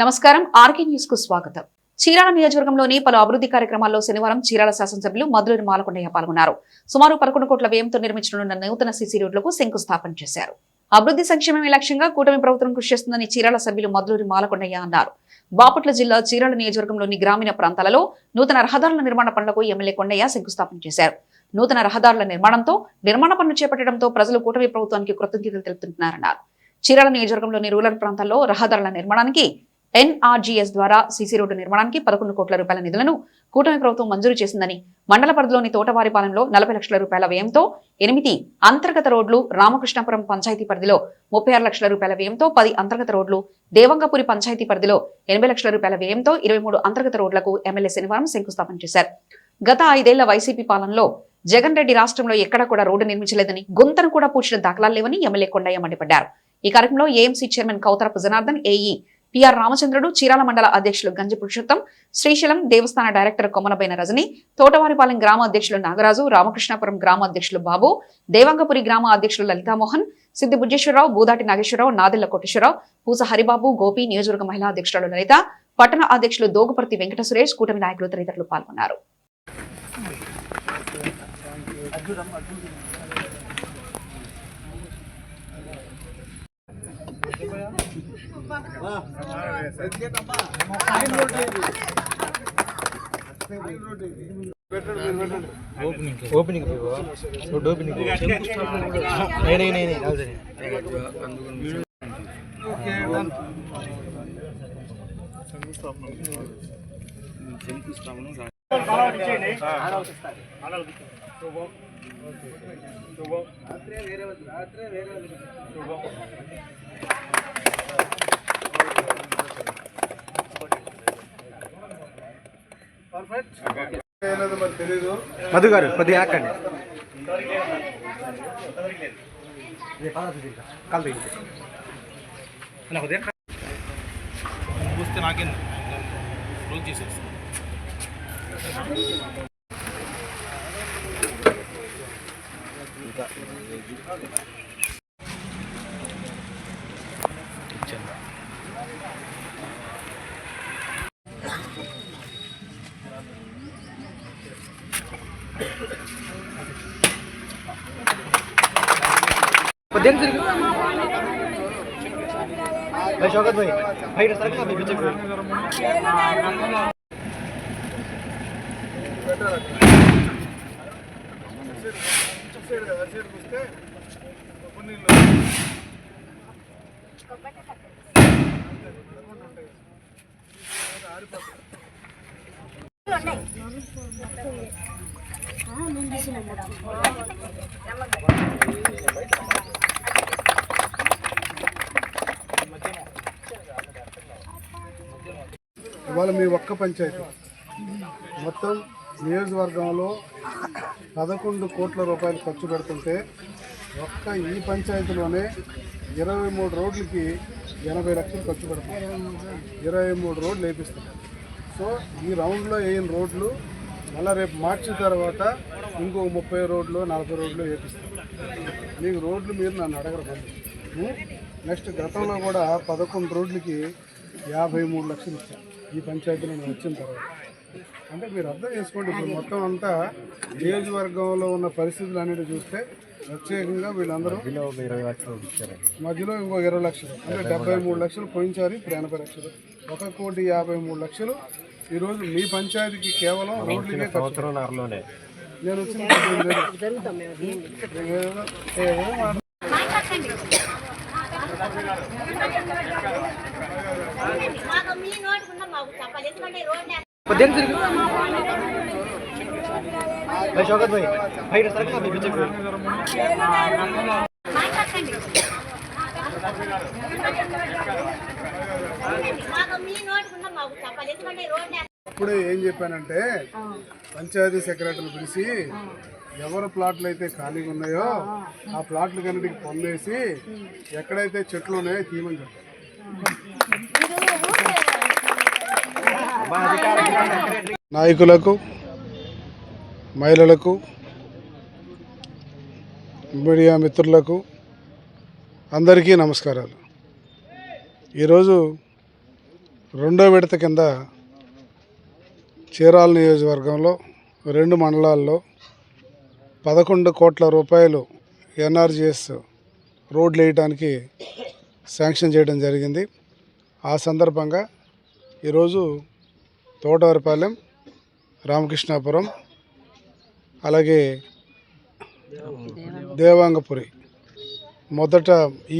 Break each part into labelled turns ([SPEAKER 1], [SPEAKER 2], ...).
[SPEAKER 1] నమస్కారం RK news కు స్వాగతం. చీరాల నియోజకవర్గంలోని పలు అభివృద్ధి కార్యక్రమాల్లో శనివారం చీరాల శాసనసభ్యులు మధులూరి మాలకొండయ్య పాల్గొన్నారు. సుమారు 11 కోట్ల వ్యయంతో నిర్మించనున్న నూతన సీసీ రోడ్లకు శంకుస్థాపన చేశారు. అభివృద్ధి సంక్షేమమే లక్ష్యంగా కూటమి ప్రభుత్వం కృషి చేస్తుందని చీరాల సభ్యులు మధులూరి మాలకొండయ్య అన్నారు. బాపట్ల జిల్లా చీరాల నియోజకవర్గంలోని గ్రామీణ ప్రాంతాలలో నూతన రహదారుల నిర్మాణ పనులకు ఎమ్మెల్యే కొండయ్య శంకుస్థాపన చేశారు. నూతన రహదారుల నిర్మాణంతో నిర్మాణ పనులు చేపట్టడంతో ప్రజలు కూటమి ప్రభుత్వానికి కృతజ్ఞతలు తెలుపుతున్నారన్నారు. చీరాల నియోజకవర్గంలోని రూరల్ ప్రాంతాల్లో రహదారుల నిర్మాణానికి ఎన్ఆర్జీఎస్ ద్వారా సీసీ రోడ్డు నిర్మాణానికి 11 కోట్ల రూపాయల నిధులను కూటమి ప్రభుత్వం మంజూరు చేసిందని, మండల పరిధిలోని తోటవారిపాలెంలో 40 లక్షల రూపాయల వ్యయంతో 8 అంతర్గత రోడ్లు, రామకృష్ణాపురం పంచాయతీ పరిధిలో 36 లక్షల రూపాయల వ్యయంతో 10 అంతర్గత రోడ్లు, దేవంగపురి పంచాయతీ పరిధిలో 80 లక్షల రూపాయల వ్యయంతో 23 అంతర్గత రోడ్లకు ఎమ్మెల్యే శనివారం శంకుస్థాపన చేశారు. గత 5 ఏళ్ల వైసీపీ పాలనలో జగన్ రెడ్డి రాష్ట్రంలో ఎక్కడా కూడా రోడ్డు నిర్మించలేదని, గుంతను కూడా పూడ్చిన దాఖలాలు లేవని ఎమ్మెల్యే కొండయ్య మండిపడ్డారు. ఈ కార్యక్రమంలో AMC chairman Kautharapu Janardhan, AE PR రామచంద్రుడు, చీరాల మండల అధ్యక్షులు గంజి పురుషోత్తం, శ్రీశైలం దేవస్థాన డైరెక్టర్ కొమ్మనబైన రజని, తోటవారిపాలెం గ్రామ అధ్యక్షులు నాగరాజు, రామకృష్ణాపురం గ్రామ అధ్యక్షులు బాబు, దేవంగపురి గ్రామ అధ్యక్షులు లలితామోహన్, సిద్ది బుజ్జేశ్వరరావు, బూదాటి నాగేశ్వరరావు, నాదెళ్ల కోటేశ్వరరావు, పూస హరిబాబు, గోపి, నియోజకవర్గ మహిళా అధ్యక్షులు లలిత, పట్టణ అధ్యక్షులు దోగుపర్తి వెంకట సురేష్, కూటమి నాయకులు తదితరులు పాల్గొన్నారు.
[SPEAKER 2] ఓపెనింగ్ మధు గారు కొద్దిగా ఆకండి. చూస్తే నాకేంది రోజు చేసేస్తాను. भाई शौकत भाई भाई सर का पीछे
[SPEAKER 3] ఇవాళ మీ ఒక్క పంచాయతీ మొత్తం నియోజకవర్గంలో 11 కోట్ల రూపాయలు ఖర్చు పెడుతుంటే ఒక్క ఈ పంచాయతీలోనే 23 రోడ్లకి 80 లక్షలు ఖర్చు పెడుతుంది. 23 రోడ్లు వేపిస్తుంది. సో ఈ రౌండ్లో వేయిన రోడ్లు మళ్ళీ రేపు మార్చిన తర్వాత ఇంకో 30 రోడ్లు 40 రోడ్లు వేపిస్తుంది. మీకు రోడ్లు మీరు నన్ను అడగరు. నెక్స్ట్ గతంలో కూడా 11 రోడ్లకి 53 లక్షలు ఇచ్చారు ఈ పంచాయతీలో నేను వచ్చిన తర్వాత. అంటే మీరు అర్థం చేసుకోండి, ఇప్పుడు మొత్తం అంతా నియోజకవర్గంలో ఉన్న పరిస్థితులు అన్నిటి చూస్తే ప్రత్యేకంగా వీళ్ళందరూ మధ్యలో ఇంకో 20 లక్షలు అంటే 73 లక్షలు పోయించారు. ఇప్పుడు 80 లక్షలు, 1,53,00,000 ఈరోజు మీ పంచాయతీకి కేవలం రోడ్లకే ఖర్చు. నేను వచ్చిన
[SPEAKER 2] भाई शौकत भाई भाई सर का पीछे
[SPEAKER 3] ఇప్పుడే ఏం చెప్పానంటే పంచాయతీ సెక్రటరీని పిలిచి ఎవరు ప్లాట్లు అయితే ఖాళీగా ఉన్నాయో ఆ ప్లాట్లు కన్నిటికి పొందేసి ఎక్కడైతే చెట్లు ఉన్నాయో తీయమని చెప్పారు. నాయకులకు, మహిళలకు, మీడియా మిత్రులకు అందరికీ నమస్కారాలు. ఈరోజు రెండో విడత కింద చీరాల నియోజకవర్గంలో 2 మండలాల్లో 11 కోట్ల రూపాయలు ఎన్ఆర్జీఎస్ రోడ్లు వేయడానికి శాంక్షన్ చేయడం జరిగింది. ఆ సందర్భంగా ఈరోజు తోటవరపాలెం, రామకృష్ణాపురం, అలాగే దేవాంగపురి మొదట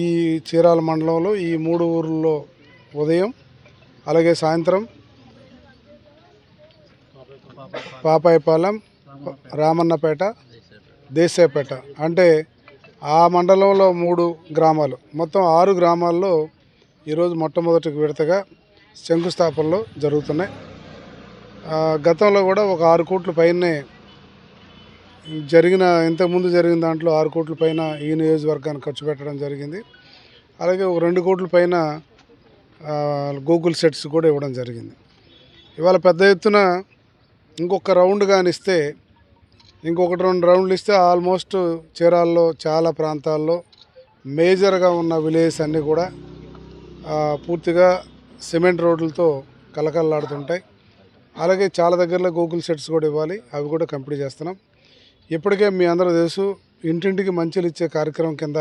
[SPEAKER 3] ఈ చీరాల మండలంలో ఈ 3 ఊర్లలో ఉదయం అలాగే సాయంత్రం పాపాయపాలెం, రామన్నపేట, దేశాయపేట అంటే ఆ మండలంలో 3 గ్రామాలు, మొత్తం 6 గ్రామాల్లో ఈరోజు మొట్టమొదటి విడతగా శంకుస్థాపనలు జరుగుతున్నాయి. గతంలో కూడా ఒక 6 కోట్ల పైనే ఇంతకుముందు జరిగిన దాంట్లో 6 కోట్ల పైన ఈ నియోజకవర్గానికి ఖర్చు పెట్టడం జరిగింది. అలాగే ఒక 2 కోట్ల పైన గూగుల్ సెట్స్ కూడా ఇవ్వడం జరిగింది. ఇవాళ పెద్ద ఎత్తున ఇంకొక రౌండ్ కానీ ఇస్తే, ఇంకొకటి 2 రౌండ్లు ఇస్తే ఆల్మోస్ట్ చీరాల్లో చాలా ప్రాంతాల్లో మేజర్గా ఉన్న విలేజెస్ అన్నీ కూడా పూర్తిగా సిమెంట్ రోడ్లతో కలకలలాడుతుంటాయి. అలాగే చాలా దగ్గరలో గూగుల్ సెట్స్ కూడా ఇవ్వాలి, అవి కూడా కంప్లీట్ చేస్తున్నాం. ఇప్పటికే మీ అందరూ తెలుసు, ఇంటింటికి మంచిలు ఇచ్చే కార్యక్రమం కింద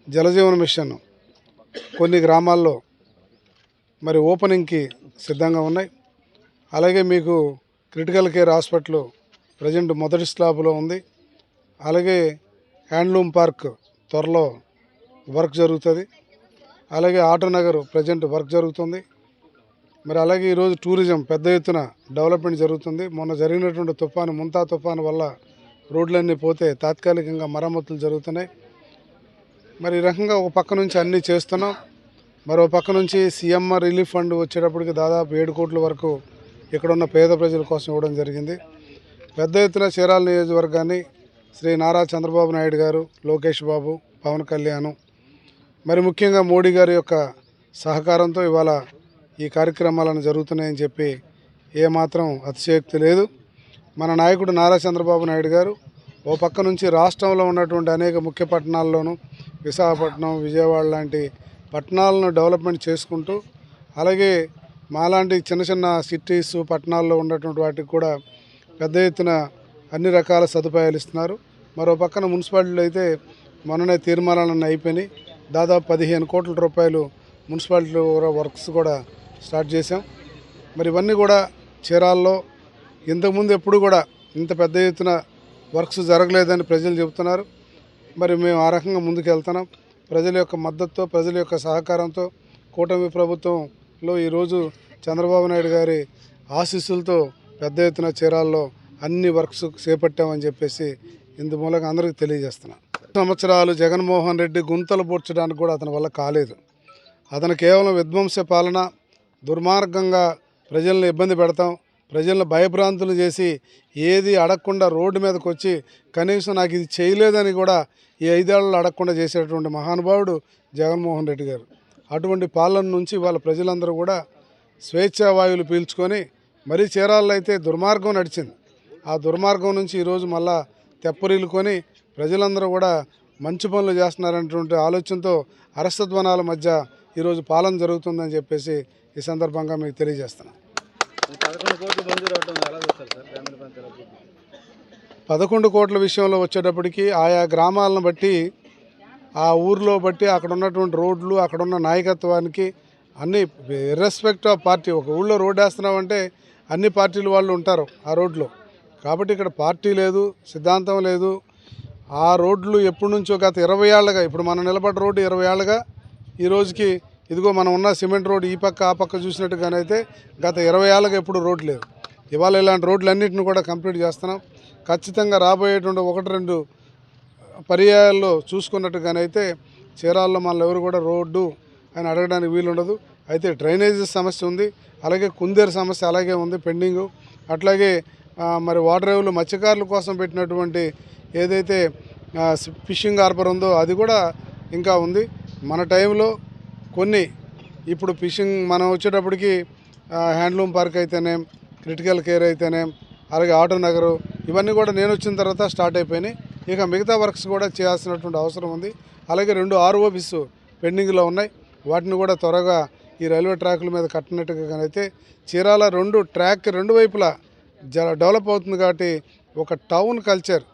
[SPEAKER 3] జలజీవన మిషన్ కొన్ని గ్రామాల్లో మరి ఓపెనింగ్కి సిద్ధంగా ఉన్నాయి. అలాగే మీకు క్రిటికల్ కేర్ హాస్పిటల్ ప్రజెంట్ మొదటి స్లాబ్లో ఉంది. అలాగే హ్యాండ్లూమ్ పార్క్ త్వరలో వర్క్ జరుగుతుంది. అలాగే ఆటోనగర్ ప్రజెంట్ వర్క్ జరుగుతుంది. మరి అలాగే ఈరోజు టూరిజం పెద్ద ఎత్తున డెవలప్మెంట్ జరుగుతుంది. మొన్న జరిగినటువంటి ముంతా తుఫాను వల్ల రోడ్లన్నీ పోతే తాత్కాలికంగా మరమ్మతులు జరుగుతున్నాయి. మరి ఈ రకంగా ఒక పక్క నుంచి అన్నీ చేస్తున్నాం. మరో పక్క నుంచి సీఎం రిలీఫ్ ఫండ్ వచ్చేటప్పటికి దాదాపు 7 కోట్ల వరకు ఇక్కడున్న పేద ప్రజల కోసం ఇవ్వడం జరిగింది. పెద్ద ఎత్తున చీరాల నియోజకవర్గాన్ని శ్రీ నారా చంద్రబాబు నాయుడు గారు, లోకేష్ బాబు, పవన్ కళ్యాణ్, మరి ముఖ్యంగా మోడీ గారి యొక్క సహకారంతో ఇవాళ ఈ కార్యక్రమాలను జరుగుతున్నాయని చెప్పి ఏమాత్రం అతిశయోక్తి లేదు. మన నాయకుడు నారా చంద్రబాబు నాయుడు గారు ఓ పక్క నుంచి రాష్ట్రంలో ఉన్నటువంటి అనేక ముఖ్య పట్టణాల్లోనూ, విశాఖపట్నం, విజయవాడ లాంటి పట్టణాలను డెవలప్మెంట్ చేసుకుంటూ, అలాగే మాలాంటి చిన్న చిన్న సిటీస్ పట్టణాల్లో ఉన్నటువంటి వాటికి కూడా పెద్ద ఎత్తున అన్ని రకాల సదుపాయాలు ఇస్తున్నారు. మరో పక్కన మున్సిపాలిటీలు అయితే మొన్ననే తీర్మానాలన్నీ అయిపోయినాయి. దాదాపు 15 కోట్ల రూపాయలు మున్సిపాలిటీ వర్క్స్ కూడా స్టార్ట్ చేశాం. మరి ఇవన్నీ కూడా చీరాల్లో ఇంతకుముందు ఎప్పుడు కూడా ఇంత పెద్ద ఎత్తున వర్క్స్ జరగలేదని ప్రజలు చెబుతున్నారు. మరి మేము ఆ రకంగా ముందుకు వెళ్తున్నాం. ప్రజల యొక్క మద్దతుతో, ప్రజల యొక్క సహకారంతో కూటమి ప్రభుత్వంలో ఈరోజు చంద్రబాబు నాయుడు గారి ఆశీస్సులతో పెద్ద ఎత్తున చీరాల్లో అన్ని వర్క్స్ చేపట్టామని చెప్పేసి ఇందు మూలంగా అందరికీ తెలియజేస్తున్నాం. సంవత్సరాలు జగన్మోహన్ రెడ్డి గుంతలు పూడ్చడానికి కూడా అతని వల్ల కాలేదు. అతను కేవలం విధ్వంస పాలన, దుర్మార్గంగా ప్రజలను ఇబ్బంది పెడతాం, ప్రజలను భయభ్రాంతులు చేసి ఏది అడగకుండా రోడ్డు మీదకి వచ్చి కనీసం నాకు ఇది చేయలేదని కూడా ఈ 5 ఏళ్లలో అడగకుండా చేసేటువంటి మహానుభావుడు జగన్మోహన్ రెడ్డి గారు. అటువంటి పాలన నుంచి వాళ్ళ ప్రజలందరూ కూడా స్వేచ్ఛావాయువులు పీల్చుకొని మరీ చీరాల్లో అయితే దుర్మార్గం నడిచింది. ఆ దుర్మార్గం నుంచి ఈరోజు మళ్ళా తెప్పరిల్లుకొని ప్రజలందరూ కూడా మంచి పనులు చేస్తున్నారనేటువంటి ఆలోచనతో అరసధ్వనాల మధ్య ఈరోజు పాలన జరుగుతుందని చెప్పేసి ఈ సందర్భంగా మీకు తెలియజేస్తున్నాను. 11 కోట్ల విషయంలో వచ్చేటప్పటికి ఆయా గ్రామాలను బట్టి, ఆ ఊర్లో బట్టి, అక్కడ ఉన్నటువంటి రోడ్లు, అక్కడ ఉన్న నాయకత్వానికి అన్ని ఇర్రెస్పెక్ట్ ఆఫ్ పార్టీ. ఒక ఊళ్ళో రోడ్డు వేస్తున్నామంటే అన్ని పార్టీల వాళ్ళు ఉంటారు ఆ రోడ్లో. కాబట్టి ఇక్కడ పార్టీ లేదు, సిద్ధాంతం లేదు. ఆ రోడ్లు ఎప్పటి నుంచో గత 20 ఏళ్ళగా, ఇప్పుడు మనం నిలబడ్డ రోడ్డు 20 ఏళ్ళగా ఈ రోజుకి ఇదిగో మనం ఉన్న సిమెంట్ రోడ్డు ఈ పక్క ఆ పక్క చూసినట్టుగానైతే గత 20 ఏళ్ళగా ఎప్పుడు రోడ్డు లేదు. ఇవాళ ఇలాంటి రోడ్లన్నింటిని కూడా కంప్లీట్ చేస్తున్నాం. ఖచ్చితంగా రాబోయేటువంటి 1-2 పర్యాయాల్లో చూసుకున్నట్టుగానైతే చీరాల్లో మనల్ని ఎవరు కూడా రోడ్డు అని అడగడానికి వీలుండదు. అయితే డ్రైనేజీ సమస్య ఉంది, అలాగే కుందేరు సమస్య అలాగే ఉంది పెండింగు. అట్లాగే మరి ఓడరేవులు మత్స్యకారుల కోసం పెట్టినటువంటి ఏదైతే ఫిషింగ్ హార్బర్ ఉందో అది కూడా ఇంకా ఉంది. మన టైంలో కొన్ని ఇప్పుడు ఫిషింగ్ మనం వచ్చేటప్పటికి హ్యాండ్లూమ్ పార్క్ అయితేనే, క్రిటికల్ కేర్ అయితేనే, అలాగే ఆటో నగరు, ఇవన్నీ కూడా నేను వచ్చిన తర్వాత స్టార్ట్ అయిపోయినాయి. ఇక మిగతా వర్క్స్ కూడా చేయాల్సినటువంటి అవసరం ఉంది. అలాగే 2 ఆర్ఓబీస్ పెండింగ్లో ఉన్నాయి. వాటిని కూడా త్వరగా ఈ రైల్వే ట్రాకుల మీద కట్టినట్టుగా అయితే చీరాల ట్రాక్ రెండు వైపులా డెవలప్ అవుతుంది కాబట్టి ఒక టౌన్ కల్చర్,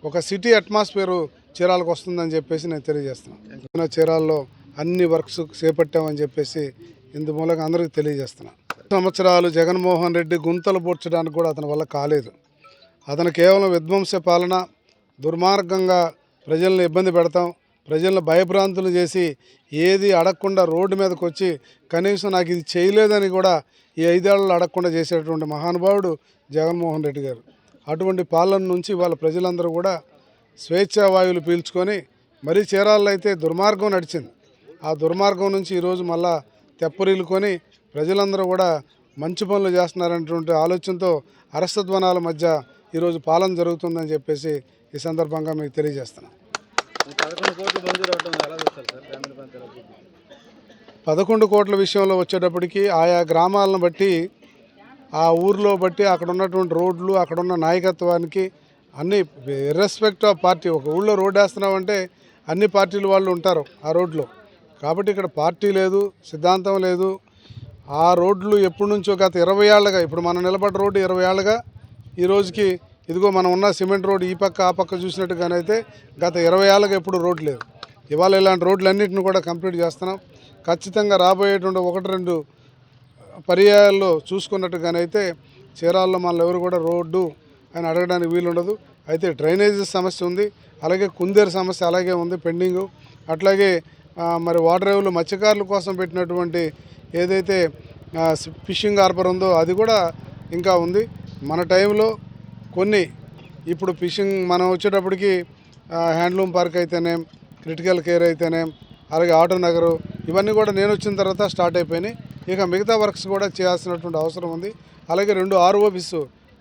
[SPEAKER 3] ఒక సిటీ అట్మాస్ఫియర్ చీరాలకు వస్తుందని చెప్పేసి నేను తెలియజేస్తున్నాను. చీరాల్లో అన్ని వర్క్స్ చేపట్టామని చెప్పేసి ఇందు మూలంగా అందరికీ తెలియజేస్తున్నాను. సంవత్సరాలు జగన్మోహన్ రెడ్డి గుంతలు పూడ్చడానికి కూడా అతని వల్ల కాలేదు. అతను కేవలం విధ్వంస పాలన, దుర్మార్గంగా ప్రజలను ఇబ్బంది పెడతాం, ప్రజలను భయభ్రాంతులు చేసి ఏది అడగకుండా రోడ్డు మీదకి వచ్చి కనీసం నాకు ఇది చేయలేదని కూడా ఈ 5 ఏళ్లలో అడగకుండా చేసేటువంటి మహానుభావుడు జగన్మోహన్ రెడ్డి గారు. అటువంటి పాలన నుంచి వాళ్ళ ప్రజలందరూ కూడా స్వేచ్ఛా వాయువులు పీల్చుకొని మరీ చీరాల్లో అయితే దుర్మార్గం నడిచింది. ఆ దుర్మార్గం నుంచి ఈరోజు మళ్ళా తెప్పరిల్లుకొని ప్రజలందరూ కూడా మంచి పనులు చేస్తున్నారనేటువంటి ఆలోచనతో అరస్తధ్వనాల మధ్య ఈరోజు పాలన జరుగుతుందని చెప్పేసి ఈ సందర్భంగా మీకు తెలియజేస్తున్నాను. 11 కోట్ల విషయంలో వచ్చేటప్పటికి ఆయా గ్రామాలను బట్టి, ఆ ఊర్లో బట్టి, అక్కడ ఉన్నటువంటి రోడ్లు, అక్కడ ఉన్న నాయకత్వానికి అన్ని ఇర్రెస్పెక్ట్ ఆఫ్ పార్టీ. ఒక ఊళ్ళో రోడ్డు వేస్తున్నామంటే అన్ని పార్టీల వాళ్ళు ఉంటారు ఆ రోడ్లో. కాబట్టి ఇక్కడ పార్టీ లేదు, సిద్ధాంతం లేదు. ఆ రోడ్లు ఎప్పటి నుంచో గత 20 ఏళ్ళగా, ఇప్పుడు మనం నిలబడ్డ రోడ్డు 20 ఏళ్ళగా ఈ రోజుకి ఇదిగో మనం ఉన్న సిమెంట్ రోడ్డు ఈ పక్క ఆ పక్క చూసినట్టుగానైతే గత 20 ఏళ్ళగా ఎప్పుడు రోడ్డు లేదు. ఇవాళ ఇలాంటి రోడ్లన్నింటిని కూడా కంప్లీట్ చేస్తున్నాం. ఖచ్చితంగా రాబోయేటువంటి 1-2 పర్యాయాల్లో చూసుకున్నట్టుగానైతే చీరాల్లో మనల్ని ఎవరు కూడా రోడ్డు అని అడగడానికి వీలుండదు. అయితే డ్రైనేజీ సమస్య ఉంది, అలాగే కుందేరు సమస్య అలాగే ఉంది పెండింగు. అట్లాగే మరి వాటర్ రేవులు మత్స్యకారుల కోసం పెట్టినటువంటి ఏదైతే ఫిషింగ్ హార్బర్ ఉందో అది కూడా ఇంకా ఉంది. మన టైంలో కొన్ని ఇప్పుడు ఫిషింగ్ మనం వచ్చేటప్పటికి హ్యాండ్లూమ్ పార్క్ అయితేనేం, క్రిటికల్ కేర్ అయితేనేం, అలాగే ఆటో నగరు, ఇవన్నీ కూడా నేను వచ్చిన తర్వాత స్టార్ట్ అయిపోయినాయి. ఇక మిగతా వర్క్స్ కూడా చేయాల్సినటువంటి అవసరం ఉంది. అలాగే 2 ROBs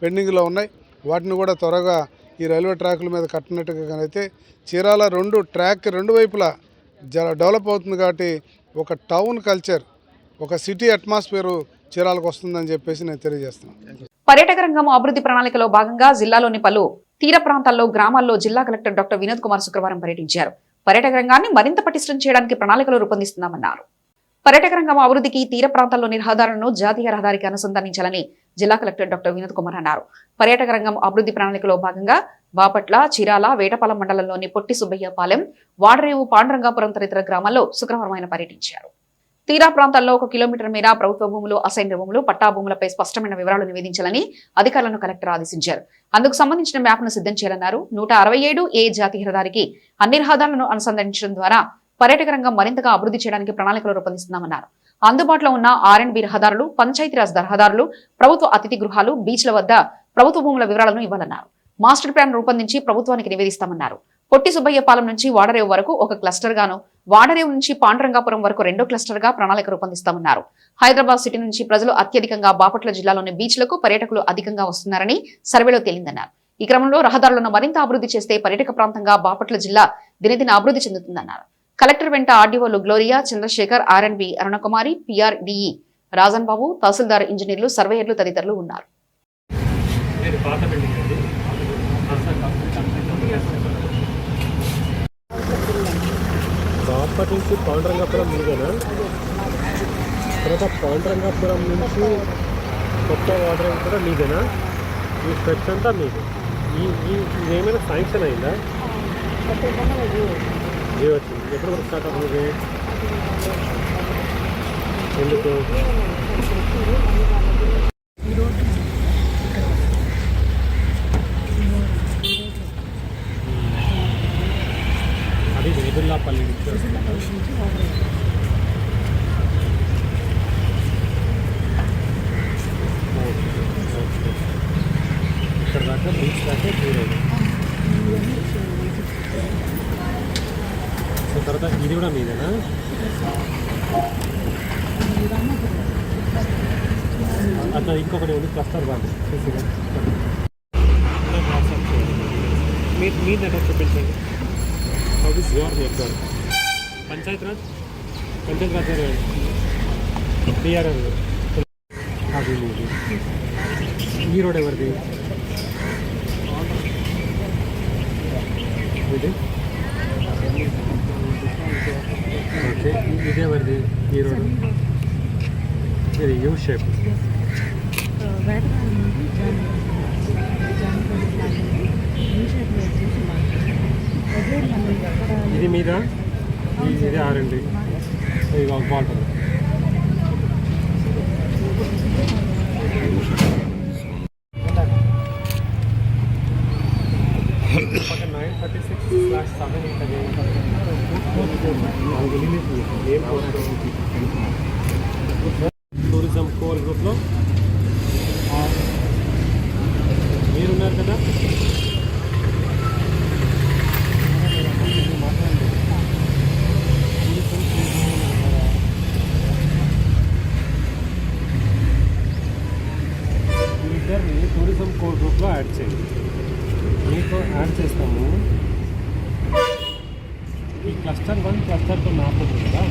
[SPEAKER 3] పెండింగ్లో ఉన్నాయి. వాటిని కూడా త్వరగా ఈ రైల్వే ట్రాకుల మీద కట్టినట్టుగా అయితే చీరాల ట్రాక్ రెండు వైపులా డెవలప్ అవుతుంది కాబట్టి ఒక టౌన్ కల్చర్, ఒక సిటీ అట్మాస్ఫియర్ చీరాలకు వస్తుందని చెప్పేసి నేను తెలియజేస్తున్నాను.
[SPEAKER 1] పర్యాటక రంగం అభివృద్ధి ప్రణాళికలో భాగంగా జిల్లాలోని పలు తీర ప్రాంతాల్లో, గ్రామాల్లో జిల్లా కలెక్టర్ డాక్టర్ వినోద్ కుమార్ శుక్రవారం పర్యటించారు. పర్యాటక రంగాన్ని మరింత పటిష్టం చేయడానికి ప్రణాళికలు రూపొందిస్తున్నామన్నారు. పర్యాటక రంగం అభివృద్ధికి తీర ప్రాంతాల్లోని రహదారులను జాతీయ రహదారికి అనుసంధానించాలని జిల్లా కలెక్టర్ డాక్టర్ వినోద్ కుమార్ అన్నారు. పర్యాటక రంగం అభివృద్ధి ప్రణాళికలో భాగంగా బాపట్ల, చీరాల, వేటపాలెం మండలంలోని పొట్టి సుబ్బయ్యపాలెం, వాడరేవు, పాండురంగాపురం తదితర గ్రామాల్లో శుక్రవారం ఆయన పర్యటించారు. తీరా ప్రాంతాల్లో 1 కిలోమీటర్ మేర ప్రభుత్వ భూములు, అసైన్డ్ భూములు, పట్టా భూములపై స్పష్టమైన వివరాలు నివేదించాలని అధికారులను కలెక్టర్ ఆదేశించారు. అందుకు సంబంధించిన మ్యాప్ను సిద్ధం చేయాలన్నారు. 167A జాతీయ రహదారికి అన్ని రహదారులను అనుసంధానించడం ద్వారా పర్యాటక రంగం మరింతగా అభివృద్ధి చేయడానికి ప్రణాళికలు రూపొందిస్తున్నామన్నారు. అందుబాటులో ఉన్న R&B రహదారులు, పంచాయతీరాజ్ రహదారులు, ప్రభుత్వ అతిథి గృహాలు, బీచ్ల వద్ద ప్రభుత్వ భూముల వివరాలను ఇవ్వాలన్నారు. మాస్టర్ ప్లాన్ రూపొందించి ప్రభుత్వానికి నివేదిస్తామన్నారు. పొట్టి సుబ్బయ్యపాలెం నుంచి వాడరేవు వరకు 1 క్లస్టర్ గాను, వాడరేవు నుంచి పాండురంగాపురం వరకు 2 క్లస్టర్ గా ప్రణాళిక రూపొందిస్తామన్నారు. హైదరాబాద్ సిటీ నుంచి ప్రజలు అత్యధికంగా బాపట్ల జిల్లాలోని బీచ్లకు పర్యాటకులు అధికంగా వస్తున్నారని సర్వేలో తేలిందన్నారు. ఈ క్రమంలో రహదారులను మరింత అభివృద్ధి చేస్తే పర్యాటక ప్రాంతంగా బాపట్ల జిల్లా దినదిన అభివృద్ధి చెందుతుందన్నారు. కలెక్టర్ వెంట ఆర్డీఓలు Gloria, Chandrasekhar, R&B Arunakumari, PRDE Rajan Babu, tahsildar, ఇంజనీర్లు, సర్వేయర్లు తదితరులు ఉన్నారు.
[SPEAKER 4] బాపట్ల నుంచి పాండురంగాపురం మీదేనా? తర్వాత పాండురంగాపురం నుంచి కొత్త వాటర్ కూడా మీదేనా? ఈ స్ట్రెచ్ అంతా మీది. ఇదేమైనా శాంక్షన్ అయిందా? ఏ వచ్చింది? ఎప్పుడు వరకు స్టార్ట్ అవుతుంది? ఎందుకు? అది వేదుల్లాపల్లి నుంచి వస్తుంది. ఇక్కడ దాకా బీచ్ దాకా చూడలేదు. తర్వాత ఇది కూడా మీదేనా? అట్లా ఇంకొకటి ఉంది క్లస్టర్ బాగా మీ నెట్వర్క్ చూపించండి. How is your network? Panchayat Raj DRR అది మీది. ఈ రోడ్ ఎవరిది? ఇది ఓకే. ఇదే ఎవరిది ఈ రోడ్? ఇది యూ షేప్. ఇది మీద ఇది ఆరండి, ఇది వాటర్. ఒక 936/7 టూరిజం కోర్ గ్రూప్లో మీరున్నారు కదా. ఇద్దరిని టూరిజం కోర్ గ్రూప్లో యాడ్ చేయండి. మీకు యాడ్ చేస్తాము. ఈ క్లస్టర్ 1 క్లస్టర్ 2 మ్యాప్ ఉంది కదా,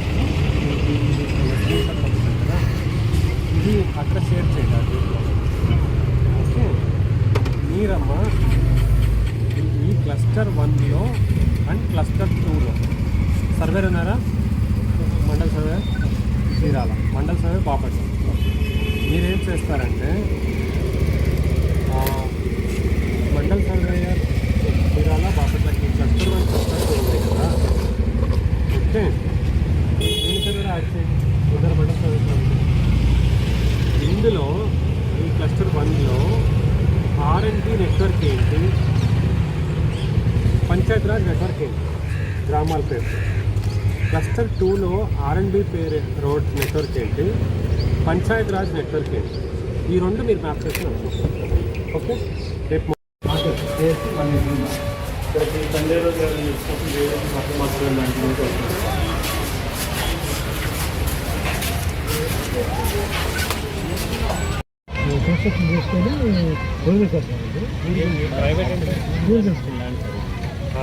[SPEAKER 4] కదా, ఇది అక్కడ షేర్ చేయండి ఆ గ్రూప్లో. ఓకే, మీరమ్మ ఈ క్లస్టర్ 1లో అండ్ క్లస్టర్ 2లో సర్వేర్ ఉన్నారా? Mandal survey Chirala, mandal survey Bapatla. మీరేం చేస్తారంటే మండల్ సర్వేయర్ చీరాల బాపట్లకి క్లస్టర్ 1 క్లస్టర్ 2 ఉన్నాయి కదా. ఓకే, దీనికన్నా కూడా యాడ్ చేయండి. ఇద్దరు మండల్ సర్వే. ఇందులో ఈ క్లస్టర్ 1లో R&D నెట్వర్క్ ఏంటి, పంచాయత్ రాజ్ నెట్వర్క్ ఏంటి, గ్రామాల పేరు. క్లస్టర్ 2లో R&D పేరు రోడ్ నెట్వర్క్ ఏంటి, పంచాయత్ రాజ్ నెట్వర్క్ ఏంటి. ఈ రెండు మీరు మ్యాప్ చేసి ఓకే. రేపు సండే రోజు ప్రైవేట్ అంటే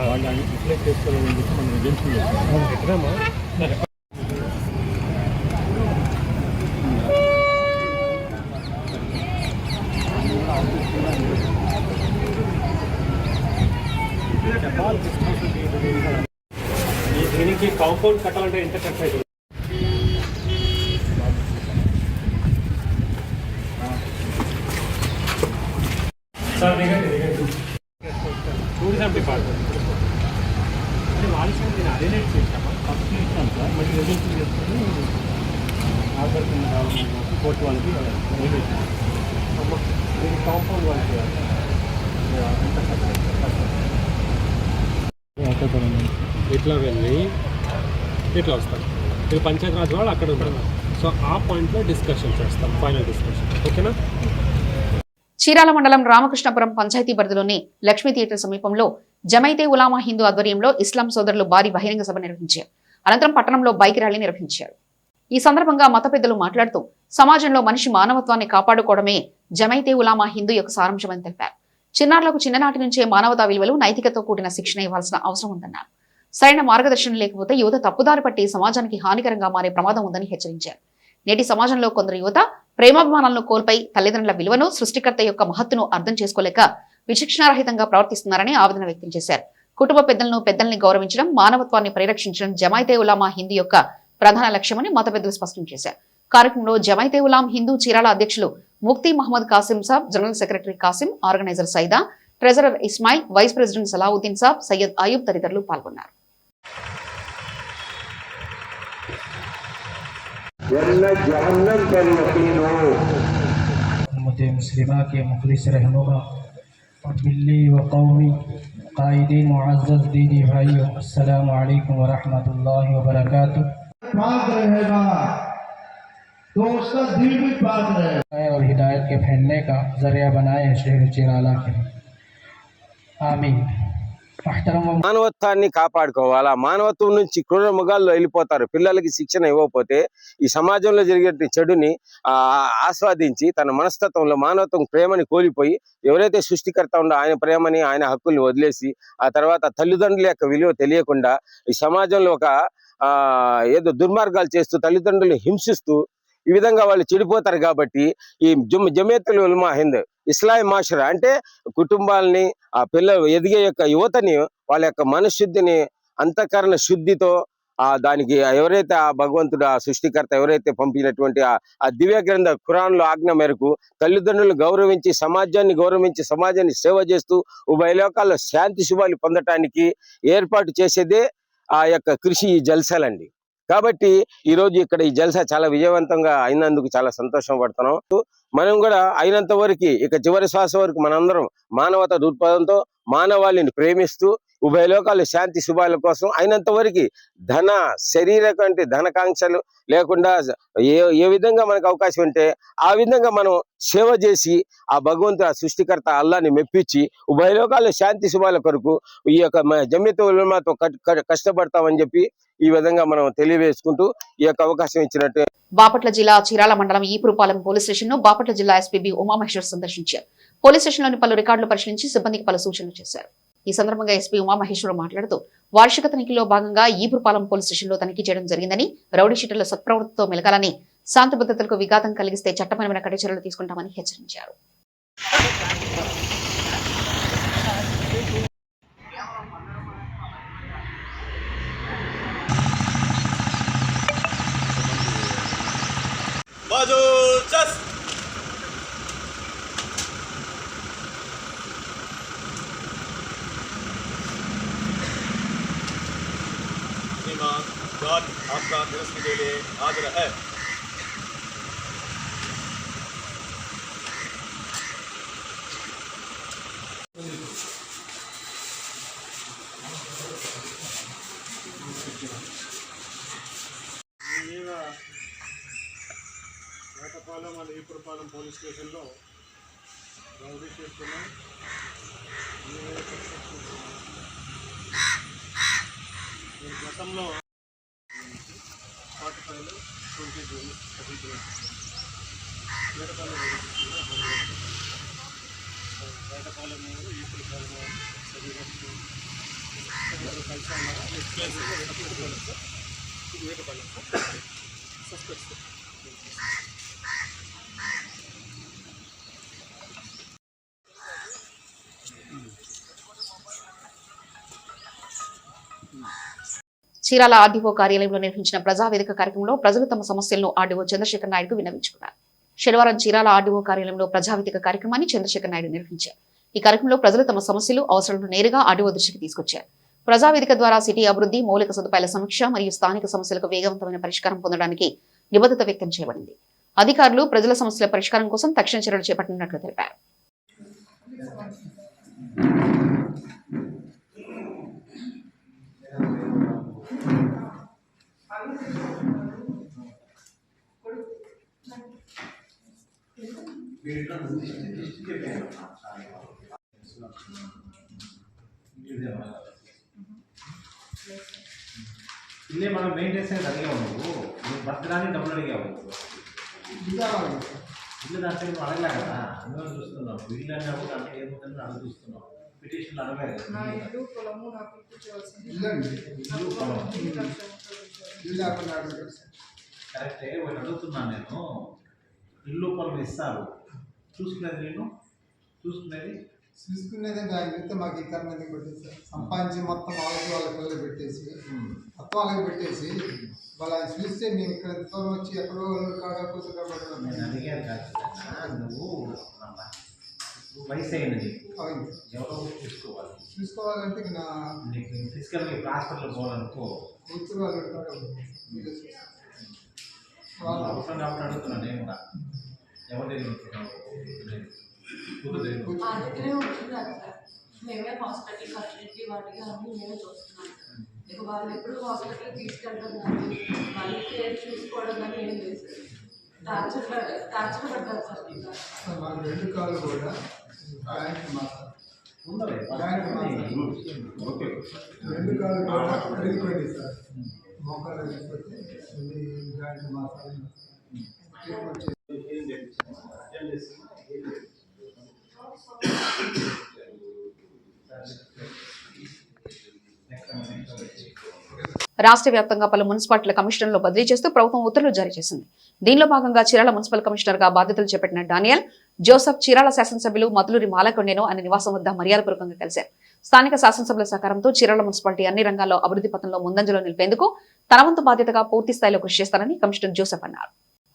[SPEAKER 4] వాళ్ళు రిప్లేస్ చేసుకోవాలని చెప్పి మనం ఏజెన్సీ ఎక్కడమ్మా. దీనికి కాంపౌండ్ కట్టాలంటే ఎంత ఖర్చు అవుతుంది? సార్ టూరిజం డిపార్ట్మెంట్ అంటే వాళ్ళ సైడ్ నేను అరేంజ్ చేస్తామా? ఫస్ట్ ఇస్తాను సార్, మళ్ళీ ఏజెన్సీ చేసుకొని ఆధార్ కింద కావాలి కోర్టు వాళ్ళకి దీనికి కాంపౌండ్ వాళ్ళకి ఎంత ఖర్చు? ఇట్లా వెళ్ళి ఇట్లా వస్తాం. ఇది పంచాయత్ రాజ్ వాళ్ళు అక్కడ ఉంటారు. సో ఆ పాయింట్లో డిస్కషన్ చేస్తాం, ఫైనల్ డిస్కషన్. ఓకేనా?
[SPEAKER 1] చీరాల మండలం రామకృష్ణపురం పంచాయతీ పరిధిలోని లక్ష్మీ థియేటర్ సమీపంలో జమైతే ఉలామా హిందూ ఆధ్వర్యంలో ఇస్లాం సోదరులు భారీ బహిరంగ సభ నిర్వహించారు. అనంతరం పట్టణంలో బైక్ ర్యాలీ నిర్వహించారు. ఈ సందర్భంగా మత పెద్దలు మాట్లాడుతూ సమాజంలో మనిషి మానవత్వాన్ని కాపాడుకోవడమే జమైతే ఉలామా హిందూ యొక్క సారాంశమని తెలిపారు. చిన్నారులకు చిన్ననాటి నుంచే మానవతా విలువలు, నైతికతో కూడిన శిక్షణ ఇవ్వాల్సిన అవసరం ఉందన్నారు. సరైన మార్గదర్శనం లేకపోతే యువత తప్పుదారి పట్టి సమాజానికి హానికరంగా మారే ప్రమాదం ఉందని హెచ్చరించారు. నేటి సమాజంలో కొందరు యువత ప్రేమాభిమానాలను కోల్పోయి తల్లిదండ్రుల విలువను, సృష్టికర్త యొక్క మహత్తును అర్థం చేసుకోలేక విచక్షణారహితంగా ప్రవర్తిస్తున్నారని ఆవేదన వ్యక్తం చేశారు. కుటుంబ పెద్దల్ని గౌరవించడం, మానవత్వాన్ని పరిరక్షించడం జమైతే ఉలామా హిందూ యొక్క ప్రధాన లక్ష్యమని మత పెద్దలు స్పష్టం చేశారు. కార్యక్రమంలో జమైతే ఉలాం హిందూ చీరాల అధ్యక్షులు Mufti Mohammed Kasim Sab, general secretary Kasim, organiser Saida, treasurer Ismail, vice president Salauddin Sab, Syed Ayub తదితరులు పాల్గొన్నారు.
[SPEAKER 5] मुस्लिमा के मुखलिस रहनुमा और बिल्ली व कौमी कायदीन मुअज़्ज़ज़ दीनी भाइयों, अस्सलामु अलैकुम व रहमतुल्लाहि व बरकातुहू।
[SPEAKER 6] पाक रहेगा तो उसका दिल भी पाक रहेगा
[SPEAKER 5] और हिदायत के फैलने का जरिया बनाए शहर चिराला के। आमीन।
[SPEAKER 7] మానవత్వాన్ని కాపాడుకోవాలా. మానవత్వం నుంచి క్రూర మృగాల్లో వెళ్ళిపోతారు. పిల్లలకి శిక్షణ ఇవ్వకపోతే ఈ సమాజంలో జరిగే చెడుని ఆస్వాదించి తన మనస్తత్వంలో మానవత్వం ప్రేమని కోల్పోయి ఎవరైతే సృష్టికర్త ఉండో ఆయన ప్రేమని, ఆయన హక్కుల్ని వదిలేసి ఆ తర్వాత తల్లిదండ్రుల యొక్క విలువ తెలియకుండా ఈ సమాజంలో ఒక ఏదో దుర్మార్గాలు చేస్తూ తల్లిదండ్రులను హింసిస్తూ ఈ విధంగా వాళ్ళు చెడిపోతారు. కాబట్టి ఈ జమియతుల్ ఉలమా హింద్ ఇస్లాం మాషరా అంటే కుటుంబాలని, ఆ పిల్లలు ఎదిగే యొక్క యువతని వాళ్ళ యొక్క మనశుద్ధిని, అంతఃకరణ శుద్ధితో దానికి ఎవరైతే ఆ భగవంతుడు ఆ సృష్టికర్త ఎవరైతే పంపినటువంటి ఆ దివ్య గ్రంథ ఖురాన్లో ఆజ్ఞ మేరకు తల్లిదండ్రులను గౌరవించి సమాజాన్ని గౌరవించి సమాజాన్ని సేవ చేస్తూ ఉభయ లోకాల్లో శాంతి శుభాలు పొందటానికి ఏర్పాటు చేసేదే ఆ యొక్క కృషి ఈ జల్సాలండి. కాబట్టి ఈ రోజు ఇక్కడ ఈ జల్సా చాలా విజయవంతంగా అయినందుకు చాలా సంతోషం పడుతున్నాం. మనం కూడా అయినంత వరకు ఇక చివరి శ్వాస వరకు మనందరం మానవతా దృక్పథంతో మానవాళిని ప్రేమిస్తూ ఉభయ లోకాలు శాంతి శుభాల కోసం అయినంత వరకు ధన శరీర కంటే ధనకాంక్షలు లేకుండా ఏ విధంగా మనకు అవకాశం ఉంటే ఆ విధంగా మనం సేవ చేసి ఆ భగవంతు ఆ సృష్టికర్త అల్లాని మెప్పించి ఉభయ లోకాలు శాంతి శుభాల కొరకు ఈ యొక్క జమియత్ ఉలమాతో కష్టపడతామని చెప్పి ఈ విధంగా మనం తెలియవేసుకుంటూ ఈ యొక్క అవకాశం ఇచ్చినట్టు.
[SPEAKER 1] బాపట్ల జిల్లా చీరాల మండలం ఈపురపాలెం పోలీస్ స్టేషన్ ను బాపట్ల జిల్లా ఎస్పీ ఉమామహేశ్వర్ సందర్శించారు. పోలీస్ స్టేషన్ లోని పలు రికార్డులు పరిశీలించి సిబ్బందికి పలు సూచనలు చేశారు. ఈ సందర్భంగా ఎస్పీ ఉమామహేశ్వర్ మాట్లాడుతూ వార్షిక తనిఖీలో భాగంగా ఈపురపాలెం పోలీస్ స్టేషన్ లో తనిఖీ చేయడం జరిగిందని, రౌడీ షీటర్ల సత్ప్రవృత్తితో మెలగాలని, శాంతి భద్రతలకు విఘాతం కలిగిస్తే చట్టపరమైన కఠిన చర్యలు తీసుకుంటామని హెచ్చరించారు.
[SPEAKER 2] आपका निरस्त के लिए हाजिर है।
[SPEAKER 4] వేటపాలెం అండ్ ఈపురపాలెం పోలీస్ స్టేషన్లో రౌడీ షీట్లను గతంలో 45 20 June Vetapalem Epurupalem Vetapalem suspects
[SPEAKER 1] Chirala RDO కార్యాలయంలో నిర్వహించిన ప్రజావేదిక కార్యక్రమంలో ప్రజలు తమ సమస్యలను ఆర్డీఓ చంద్రశేఖర్ నాయుడుకు విన్నవించుకున్నారు. శనివారం చీరాల ఆర్డీఓ కార్యాలయంలో ప్రజావేదిక కార్యక్రమాన్ని చంద్రశేఖర్ నాయుడు నిర్వహించారు. ఈ కార్యక్రమంలో ప్రజలు తమ సమస్యలు, అవసరాలను నేరుగా ఆర్డీఓ దృష్టికి తీసుకొచ్చారు. ప్రజావేదిక ద్వారా సిటీ అభివృద్ధి, మౌలిక సదుపాయాల సమీక్ష మరియు స్థానిక సమస్యలకు వేగవంతమైన పరిష్కారం పొందడానికి నిబద్ధత వ్యక్తం చేయబడింది. అధికారులు ప్రజల సమస్యల పరిష్కారం కోసం తక్షణ చర్యలు చేపట్టినట్లు తెలిపారు.
[SPEAKER 8] ఇల్లే మనం మెయింటెనెన్స్ అనేది అడిగావు నువ్వు బతకడానికి డబ్బులు అడిగావు ఇల్లు దాంట్లో నువ్వు అడగలే కదా అందులో చూస్తున్నావు ఇల్లు అన్నప్పుడు అంటే ఏముందని అడుగు చూస్తున్నావు పిటిషన్లు అడగలేదు కరెక్టే ఒకటి అడుగుతున్నాను నేను ఇల్లు పొలం ఇస్తారు చూసుకునేది నేను
[SPEAKER 3] చూసుకునేది దాని మీద మాకు ఇక్కడ మీద పెట్టేసి సంపాదించి మొత్తం వాళ్ళ పిల్లలు పెట్టేసి మొత్తం వాళ్ళకి పెట్టేసి వాళ్ళ చూస్తే మేము ఇక్కడ దూరం వచ్చి ఎక్కడో కాకపోతే
[SPEAKER 8] నేను అడిగాను కాదు నువ్వు వయసు అయినది ఎవరో
[SPEAKER 3] చూసుకోవాలంటే
[SPEAKER 8] నీకు ఫిజికల్గా ఇప్పుడు హాస్పిటల్ పోవాలనుకో
[SPEAKER 3] కూతురు వాళ్ళు
[SPEAKER 8] అవసరం కాబట్టి అడుగుతున్నాను నేను కూడా ఎవరు
[SPEAKER 9] మేమే హాస్పిటల్ ఫెసిలిటీ వాటికి అన్నీ మేమే చూస్తున్నాం. ఇక వాళ్ళు ఎప్పుడు హాస్పిటల్ తీసుకెళ్ళడం కానీ వాళ్ళు కేర్ చూసుకోవడం కానీ ఏం లేదు సార్. టార్చర్ పడతారు సార్.
[SPEAKER 3] మాకు 2 కాళ్ళు కూడా బ్యాంక్ మాసాలి 2 కాళ్ళు కూడా అడిగిపోయింది సార్. మోకాలు అడిగిపోతే బ్యాంక్ మాసాలి
[SPEAKER 1] రాష్ట్ర వ్యాప్తంగా పలు మున్సిపాలిటీల కమిషనర్లు బదిలీ చేస్తూ ప్రభుత్వం ఉత్తర్వులు జారీ చేసింది. దీనిలో భాగంగా చీరాల మున్సిపల్ కమిషనర్ గా బాధ్యతలు చేపట్టిన డానియల్ జోసెఫ్ చీరాల శాసనసభ్యులు మధులూరి మాలకొండేను ఆయన నివాసం వద్ద మర్యాదపూర్వకంగా కలిశారు. స్థానిక శాసనసభ్యుల సహకారంతో చీరాల మున్సిపాలిటీ అన్ని రంగాల్లో అభివృద్ధి పథంలో ముందంజలో నిలిపేందుకు తన వంతు బాధ్యతగా పూర్తి స్థాయిలో కృషి చేస్తానని కమిషనర్ జోసెఫ్ అన్నారు.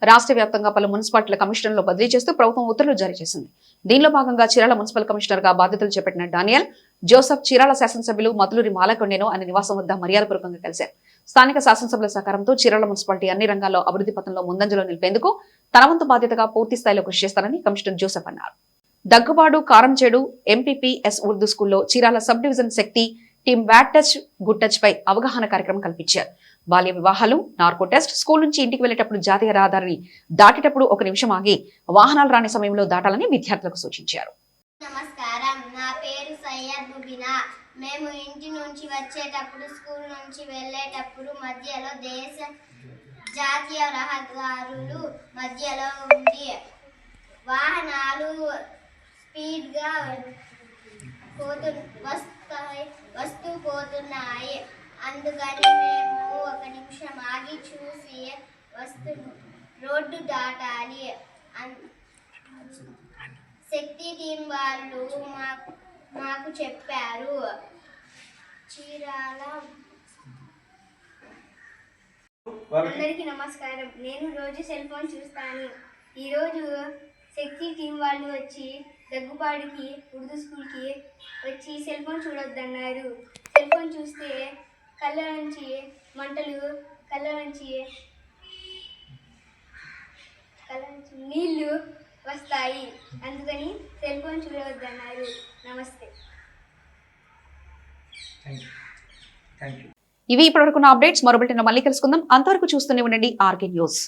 [SPEAKER 1] రాష్ట్ర వ్యాప్తంగా పలు మున్సిపాలిటీల కమిషనర్లు బదిలీ చేస్తూ ప్రభుత్వం ఉత్తర్వులు జారీ చేసింది. దీనిలో భాగంగా చీరాల మున్సిపల్ కమిషనర్ గా బాధ్యతలు చేపట్టిన డానియల్ జోసెఫ్ చీరాల శాసనసభ్యులు మధులూరి మాలకొండేను ఆయన నివాసం వద్ద మర్యాదపూర్వకంగా కలిశారు. స్థానిక శాసనసభ్యుల సహకారంతో చీరాల మున్సిపాలిటీ అన్ని రంగాల్లో అభివృద్ధి పథంలో ముందంజలో నిలిపేందుకు తన వంతు బాధ్యతగా పూర్తి స్థాయిలో కృషి చేస్తానని కమిషనర్ జోసెఫ్ అన్నారు. దగ్గుబాడు కారంచేడు ఎంపీపీఎస్ ఉర్దూ స్కూల్లో Chirala sub division Shakti team bad touch good touch పై అవగాహన కార్యక్రమం కల్పించారు. బాల్య వివాహాలు, నార్కో టెస్ట్, స్కూల్ నుంచి ఇంటికి వెళ్లేటప్పుడు జాతీయ రహదారిని దాటేటప్పుడు 1 నిమిషం ఆగి వాహనాలు రాని సమయంలో దాటాలని విద్యార్థులకు సూచించారు.
[SPEAKER 10] నమస్కారం, నా పేరు సయ్యద్ ముబినా. మేము ఇంటి నుంచి వచ్చేటప్పుడు, స్కూల్ నుంచి వెళ్ళేటప్పుడు మధ్యలో జాతీయ రహదారులు మధ్యలో ఉండి వాహనాలు స్పీడ్గా వస్తూ పోతున్నాయి. అందుకని మేము 1 నిమిషం ఆగి చూసి రోడ్డు దాటాలి. శక్తి టీం వాళ్ళు మాకు చెప్పారు. చీరాల అందరికీ నమస్కారం. నేను రోజు సెల్ ఫోన్ చూస్తాను. ఈరోజు శక్తి టీం వాళ్ళు వచ్చి దగ్గుబాడుకి ఉర్దూ స్కూల్కి వచ్చి సెల్ ఫోన్ చూడొద్దన్నారు. సెల్ ఫోన్ చూస్తే కళ్ళ నుంచి మంటలు, కళ్ళ నుంచి నీళ్లు వస్తాయి. అందుకని సెల్ ఫోన్ చూడవద్దన్నారు. నమస్తే.
[SPEAKER 1] ఇవి ఇప్పటివరకు అప్డేట్స్. మరో బులెటిన్లో మళ్ళీ కలుసుకుందాం. అంతవరకు చూస్తూనే ఉండండి ఆర్కే న్యూస్.